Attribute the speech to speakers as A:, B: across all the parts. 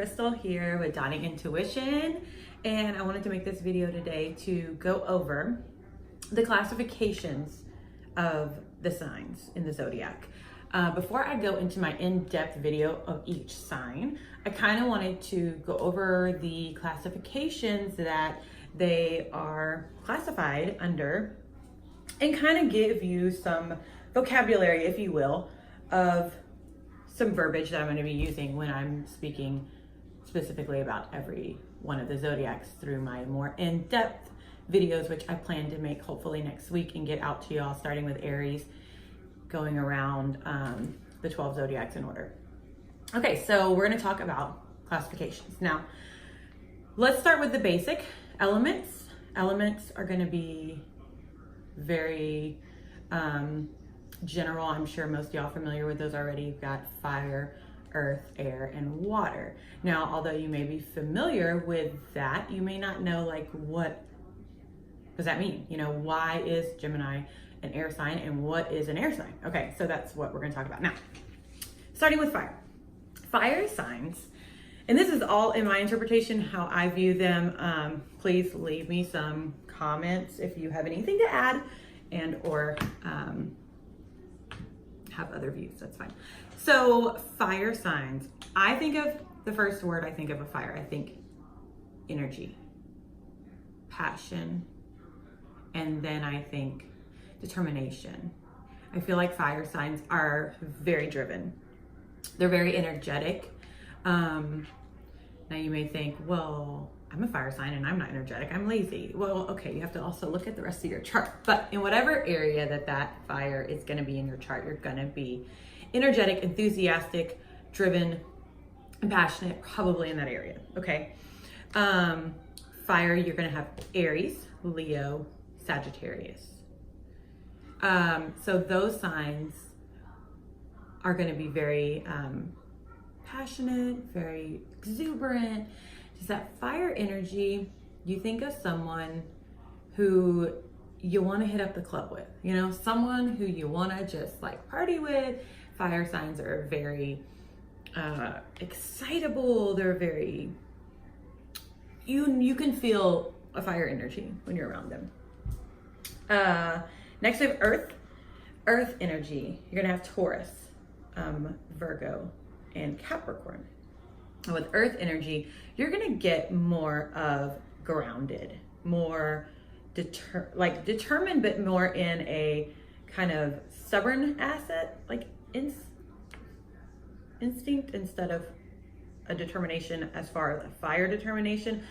A: Crystal here with Dawning Intuition, and I wanted to make this video today to go over the classifications of the signs in the Zodiac. Before I go into my in-depth video of each sign, I kind of wanted to go over the classifications that they are classified under and kind of give you some vocabulary, if you will, of some verbiage that I'm going to be using when I'm speaking specifically about every one of the zodiacs through my more in-depth videos, which I plan to make hopefully next week and get out to y'all, starting with Aries, going around the 12 zodiacs in order. Okay, so we're going to talk about classifications. Now, let's start with the basic elements. Elements are going to be very general. I'm sure most of y'all are familiar with those already. You've got fire, earth, air, and water. Now, although you may be familiar with that, you may not know, like, what does that mean? You know, why is Gemini an air sign and what is an air sign? Okay, so that's what we're going to talk about now. Starting with fire. Fire signs, and this is all in my interpretation, how I view them. Please leave me some comments if you have anything to add and or have other views, that's fine. So fire signs, I think of the first word, I think of a fire, I think energy, passion, and then I think determination. I feel like fire signs are very driven. They're very energetic. Now you may think, well, I'm a fire sign and I'm not energetic, I'm lazy. Well, okay, you have to also look at the rest of your chart. But in whatever area that fire is gonna be in your chart, you're gonna be energetic, enthusiastic, driven, and passionate, probably in that area, okay? Fire, you're gonna have Aries, Leo, Sagittarius. So those signs are gonna be very passionate, very exuberant. Just that fire energy, you think of someone who you want to hit up the club with, you know, someone who you want to just like party with. Fire signs are very excitable. They're very, you can feel a fire energy when you're around them. Next we have earth energy. You're gonna have Taurus, Virgo, and Capricorn. And with earth energy, you're gonna get more of grounded, more determined, but more in a kind of stubborn asset, like instinct instead of a determination. As far as fire determination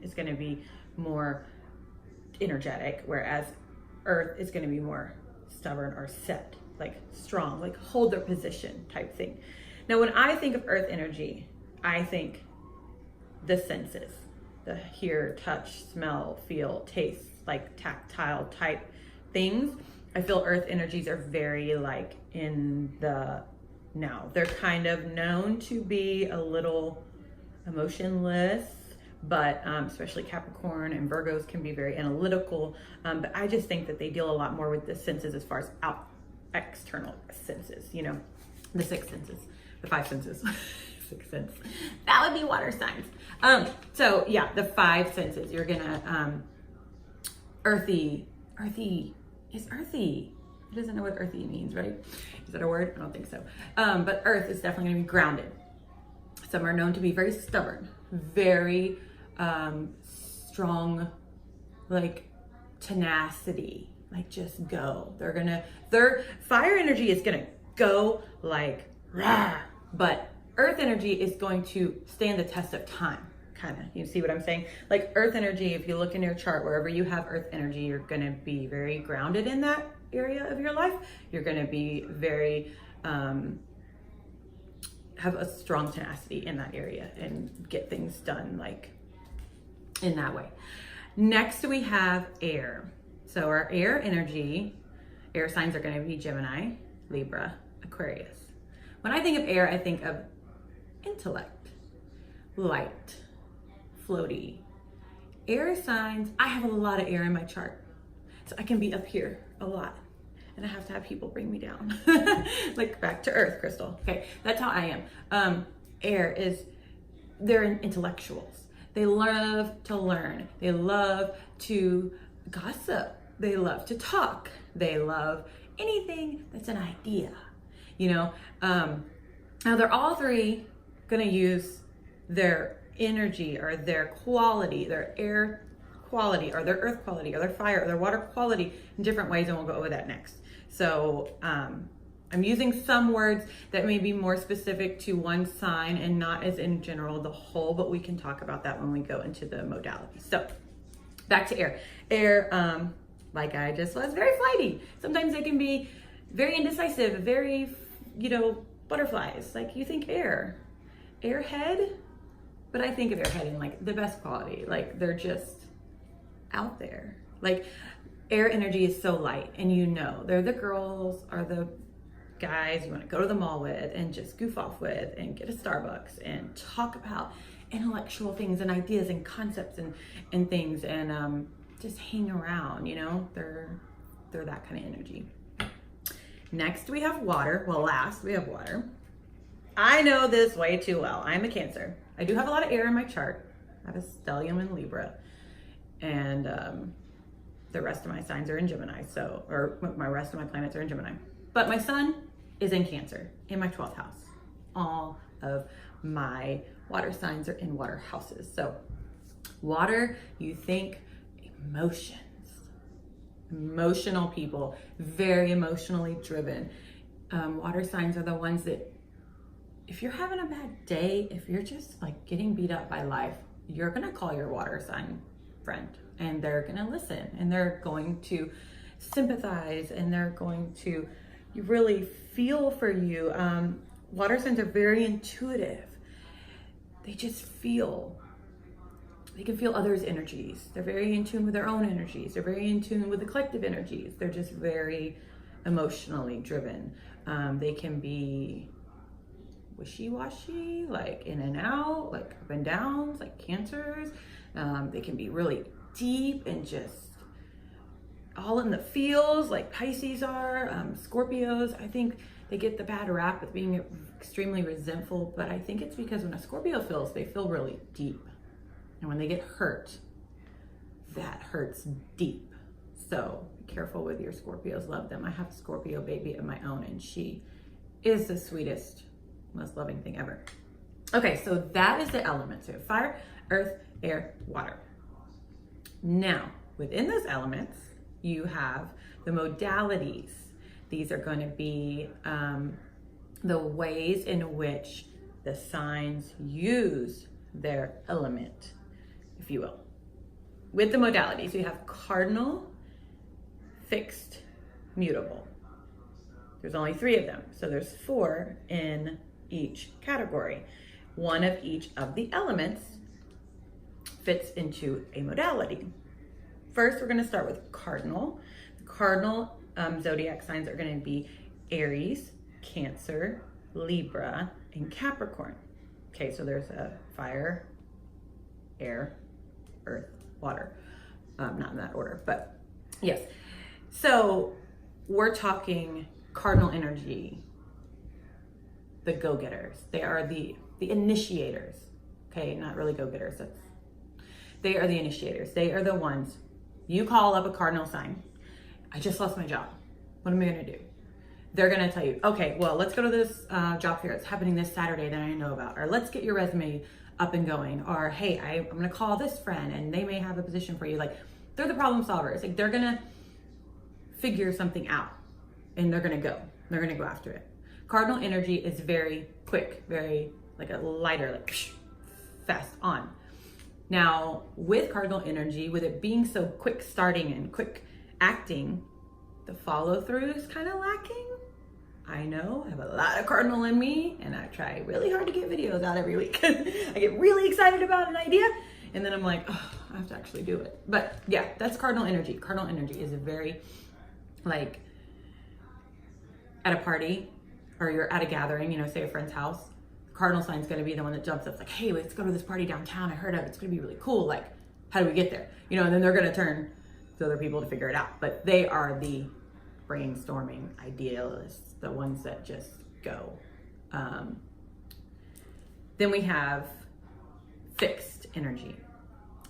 A: is gonna be more energetic, whereas earth is gonna be more stubborn or set, like strong, like hold their position type thing. Now, when I think of earth energy, I think the senses, the hear, touch, smell, feel, taste, like tactile type things. I feel earth energies are very like in the now. They're kind of known to be a little emotionless, but especially Capricorn and Virgos can be very analytical. But I just think that they deal a lot more with the senses as far as external senses, you know, the six senses. The five senses, sixth sense. That would be water signs. So yeah, the five senses. You're gonna earthy is earthy. Who doesn't know what earthy means, right? Is that a word? I don't think so. But earth is definitely gonna be grounded. Some are known to be very stubborn, very strong, like tenacity, like just go. Their fire energy is gonna go like rah. But earth energy is going to stand the test of time, kind of. You see what I'm saying? Like earth energy, if you look in your chart, wherever you have earth energy, you're going to be very grounded in that area of your life. You're going to be very, have a strong tenacity in that area and get things done like in that way. Next we have air. So our air energy, air signs are going to be Gemini, Libra, Aquarius. When I think of air, I think of intellect, light, floaty. Air signs, I have a lot of air in my chart. So I can be up here a lot and I have to have people bring me down. Like back to earth, Crystal. Okay, that's how I am. Air is they're intellectuals. They love to learn. They love to gossip. They love to talk. They love anything that's an idea, you know. Now they're all three gonna use their energy or their quality, their air quality or their earth quality or their fire or their water quality in different ways, and we'll go over that next. So I'm using some words that may be more specific to one sign and not as in general the whole, but we can talk about that when we go into the modalities. So back to air. Air, like I just was, very flighty. Sometimes they can be very indecisive, very, you know, butterflies. Like you think airhead, but I think of airhead in like the best quality. Like they're just out there. Like air energy is so light, and you know, they're the girls or the guys you want to go to the mall with and just goof off with and get a Starbucks and talk about intellectual things and ideas and concepts and things, and just hang around, you know. They're that kind of energy. Next we have water. Well, last we have water. I know this way too well. I'm a Cancer. I do have a lot of air in my chart. I have a stellium in Libra, and the rest of my signs are in Gemini. So, or my rest of my planets are in Gemini. But my sun is in Cancer in my 12th house. All of my water signs are in water houses. So water, you think emotions. Emotional people, very emotionally driven. Water signs are the ones that, if you're having a bad day, if you're just like getting beat up by life, you're gonna call your water sign friend, and they're gonna listen, and they're going to sympathize, and they're going to really feel for you. Water signs are very intuitive. They just feel. They can feel others' energies. They're very in tune with their own energies. They're very in tune with the collective energies. They're just very emotionally driven. They can be wishy-washy, like in and out, like up and downs, like Cancers. They can be really deep and just all in the feels, like Pisces are. Scorpios, I think they get the bad rap with being extremely resentful, but I think it's because when a Scorpio feels, they feel really deep. And when they get hurt, that hurts deep. So be careful with your Scorpios. Love them. I have a Scorpio baby of my own, and she is the sweetest, most loving thing ever. Okay, so that is the elements. So we have fire, earth, air, water. Now, within those elements, you have the modalities. These are going to be the ways in which the signs use their element, if you will. With the modalities, we have cardinal, fixed, mutable. There's only 3 of them, so there's 4 in each category. One of each of the elements fits into a modality. First, we're going to start with cardinal. The cardinal zodiac signs are going to be Aries, Cancer, Libra, and Capricorn. Okay, so there's a fire, air, earth, water. Not in that order, but yes. So we're talking cardinal energy, the go-getters. They are the initiators. Okay, not really go-getters. They are the initiators. They are the ones. You call up a cardinal sign. I just lost my job. What am I gonna do? They're gonna tell you, okay, well, let's go to this job fair. It's happening this Saturday that I know about. Or let's get your resume up and going. Or hey, I'm gonna call this friend and they may have a position for you. Like, they're the problem solvers. Like, they're gonna figure something out and they're gonna go. They're gonna go after it. Cardinal energy is very quick, very like a lighter, like psh, fast on. Now, with cardinal energy, with it being so quick starting and quick acting, the follow through is kind of lacking. I know, I have a lot of cardinal in me, and I try really hard to get videos out every week. I get really excited about an idea, and then I'm like, oh, I have to actually do it. But yeah, that's cardinal energy. Cardinal energy is a very, like, at a party, or you're at a gathering, you know, say a friend's house, cardinal sign's gonna be the one that jumps up, like, hey, let's go to this party downtown. I heard of it. It's gonna be really cool. Like, how do we get there? You know, and then they're gonna turn to other people to figure it out. But they are the brainstorming idealists, the ones that just go. Then we have fixed energy.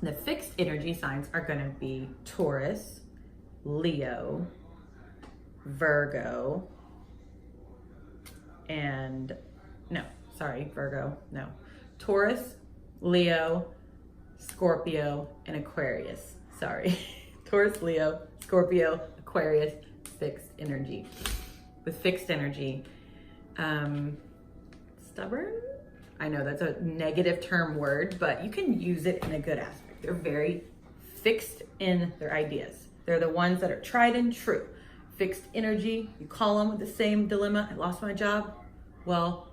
A: The fixed energy signs are going to be Taurus, Leo, Virgo, and Taurus, Leo, Scorpio, and Aquarius. Taurus, Leo, Scorpio, Aquarius, fixed energy. With fixed energy, stubborn? I know that's a negative term word, but you can use it in a good aspect. They're very fixed in their ideas. They're the ones that are tried and true. Fixed energy, you call them with the same dilemma. I lost my job. Well,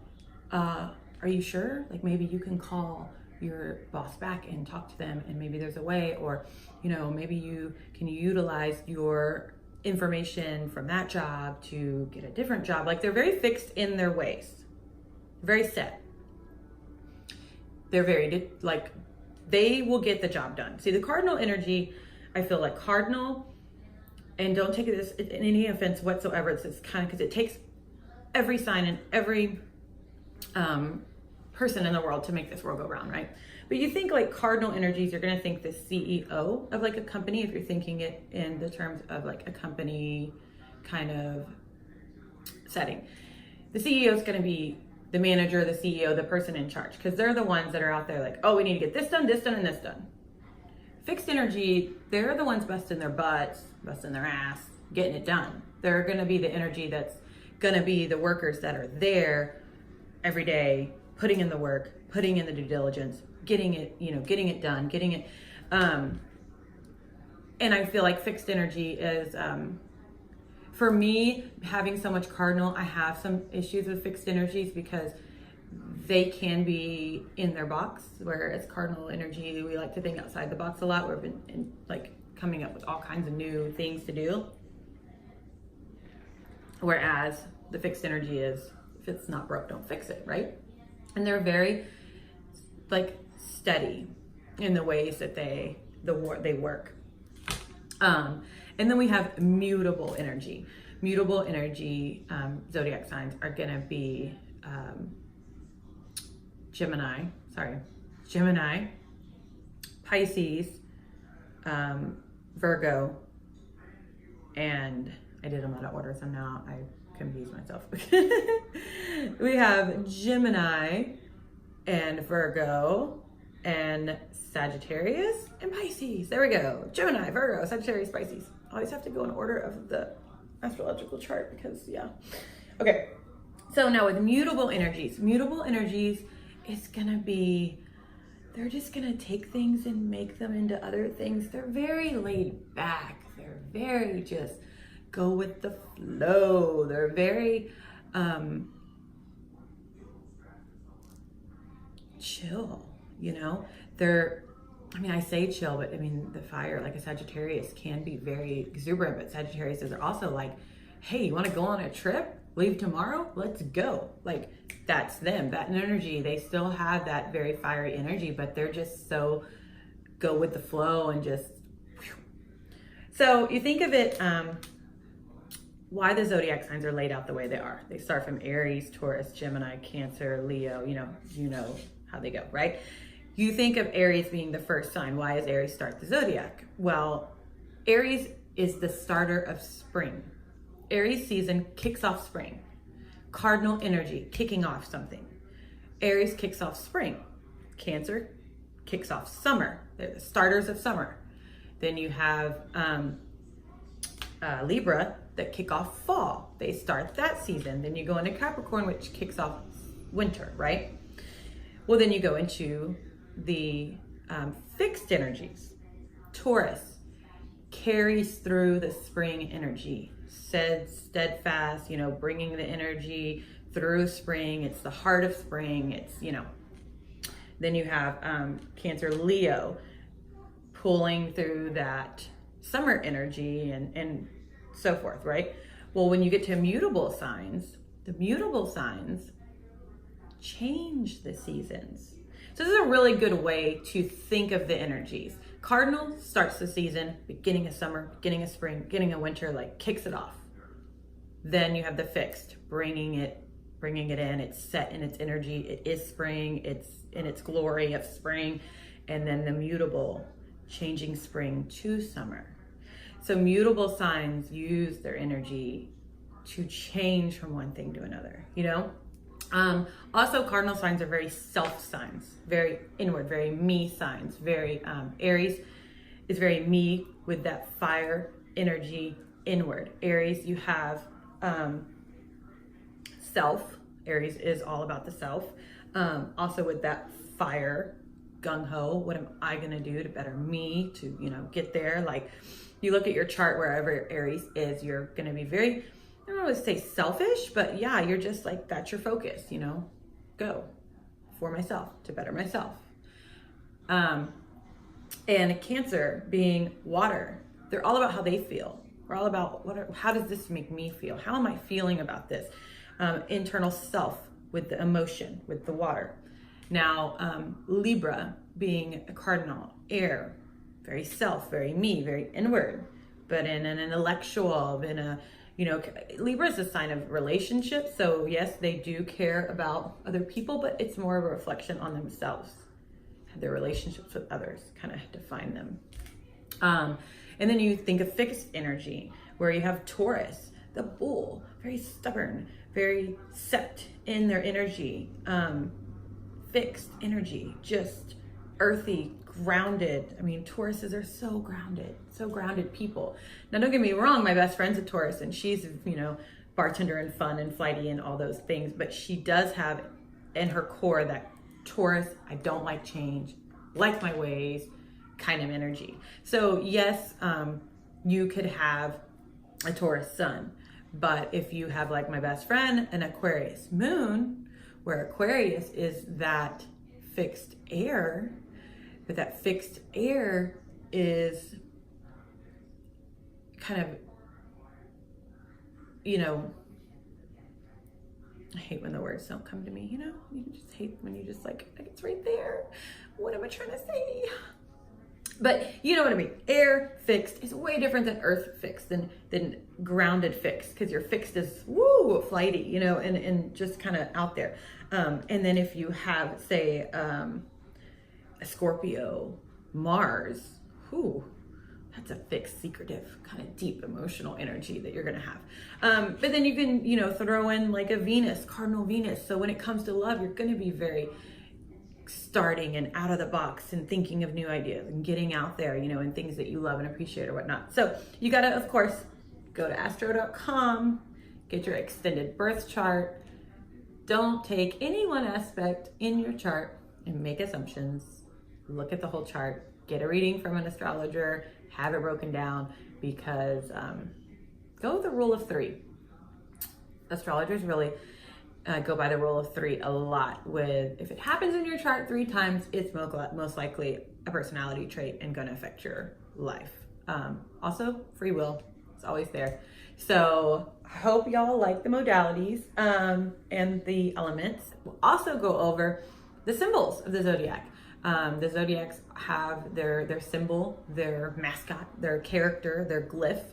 A: are you sure? Like maybe you can call your boss back and talk to them and maybe there's a way, or, maybe you can utilize your information from that job to get a different job. Like they're very fixed in their ways, very set. They're very they will get the job done. See, the cardinal energy, I feel like cardinal, and don't take this in any offense whatsoever. It's kind of because it takes every sign and every person in the world to make this world go round, right? But you think like cardinal energies, you're going to think the CEO of like a company, if you're thinking it in the terms of like a company kind of setting. The CEO is going to be the manager, the CEO, the person in charge, because they're the ones that are out there like, oh, we need to get this done, and this done. Fixed energy, they're the ones busting their butts, busting their ass, getting it done. They're going to be the energy that's going to be the workers that are there every day, putting in the work, putting in the due diligence, getting it done, and I feel like fixed energy is, for me, having so much cardinal, I have some issues with fixed energies because they can be in their box, whereas cardinal energy, we like to think outside the box a lot. We've been coming up with all kinds of new things to do. Whereas the fixed energy is, if it's not broke, don't fix it, right? And they're very steady in the ways that they work. And then we have mutable energy. Mutable energy zodiac signs are gonna be Gemini, Pisces, Virgo, and I did them out of order, so now I confuse myself. We have Gemini and Virgo and Sagittarius and Pisces. There we go. Gemini, Virgo, Sagittarius, Pisces. I always have to go in order of the astrological chart because, yeah. Okay. So now with mutable energies is gonna be, they're just gonna take things and make them into other things. They're very laid back. They're very just go with the flow. They're very chill, I say chill, but the fire, like a Sagittarius, can be very exuberant, but Sagittarius are also like, hey, you want to go on a trip? Leave tomorrow? Let's go. Like, that's them, that energy. They still have that very fiery energy, but they're just so go with the flow and just whew. So you think of it, why the zodiac signs are laid out the way they are. They start from Aries, Taurus, Gemini, Cancer, Leo, you know how they go, right? You think of Aries being the first sign. Why does Aries start the zodiac? Well, Aries is the starter of spring. Aries season kicks off spring. Cardinal energy, kicking off something. Aries kicks off spring. Cancer kicks off summer. They're the starters of summer. Then you have Libra that kick off fall. They start that season. Then you go into Capricorn, which kicks off winter, right? Well, then you go into the fixed energies. Taurus carries through the spring energy, steadfast, bringing the energy through spring. It's the heart of spring. It's, Then you have Cancer, Leo, pulling through that summer energy and so forth, right? Well, when you get to mutable signs, the mutable signs change the seasons. So this is a really good way to think of the energies. Cardinal starts the season, beginning of summer, beginning of spring, beginning of winter, kicks it off. Then you have the fixed, bringing it bringing it in. It's set in its energy. It is spring. It's in its glory of spring. And then the mutable, changing spring to summer. So mutable signs use their energy to change from one thing to another, you know? Also, cardinal signs are very self signs, very inward, very me signs, very Aries is very me with that fire energy inward. Aries, you have self. Aries is all about the self. Also with that fire, gung-ho, what am I gonna do to better me, to, you know, get there? Like, you look at your chart, wherever Aries is, you're gonna be very, I don't always say selfish, but yeah, you're just like, that's your focus, you know, go for myself, to better myself. And Cancer being water, they're all about how they feel. We're all about how does this make me feel? How am I feeling about this? Internal self with the emotion, with the water. Now, Libra being a cardinal, air, very self, very me, very inward, but in an intellectual, in a, you know, Libra is a sign of relationships. So yes, they do care about other people, but it's more of a reflection on themselves. Their relationships with others kind of define them. And then you think of fixed energy, where you have Taurus, the bull, very stubborn, very set in their energy, fixed energy, just earthy, grounded. I mean, Tauruses are so grounded people. Now, don't get me wrong, my best friend's a Taurus, and she's, you know, bartender and fun and flighty and all those things, but she does have in her core that Taurus, I don't like change, like my ways kind of energy. So yes, you could have a Taurus sun, but if you have, like my best friend, an Aquarius moon, where Aquarius is that fixed air, but that fixed air is kind of, you know, I hate when the words don't come to me, you know? You just hate when you just like, it's right there. What am I trying to say? But you know what I mean. Air fixed is way different than earth fixed, than grounded fixed, because your fixed is woo, flighty, you know, and just kind of out there. And then if you have, say, a Scorpio Mars, whoo, that's a fixed, secretive, kind of deep emotional energy that you're gonna have. But then you can, you know, throw in like a Venus, cardinal Venus. So when it comes to love, you're gonna be very starting and out of the box and thinking of new ideas and getting out there, you know, and things that you love and appreciate or whatnot. So you gotta, of course, go to astro.com, get your extended birth chart. Don't take any one aspect in your chart and make assumptions. Look at the whole chart, get a reading from an astrologer, have it broken down, because go with the rule of 3. Astrologers really go by the rule of 3 a lot. With, if it happens in your chart 3 times, it's most likely a personality trait and going to affect your life. Also, free will is always there. So I hope y'all like the modalities and the elements. We'll also go over the symbols of the Zodiac. The Zodiacs have their symbol, their mascot, their character, their glyph,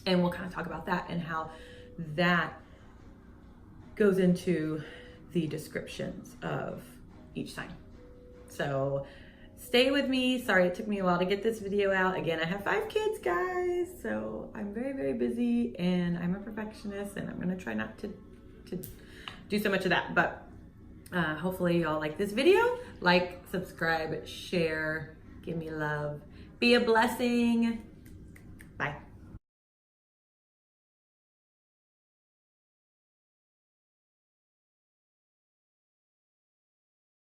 A: and we'll kind of talk about that and how that goes into the descriptions of each sign. So stay with me. Sorry it took me a while to get this video out. Again, I have 5 kids, guys, so I'm very, very busy, and I'm a perfectionist, and I'm gonna try not to do so much of that, but hopefully y'all like this video. Like, subscribe, share, give me love, be a blessing.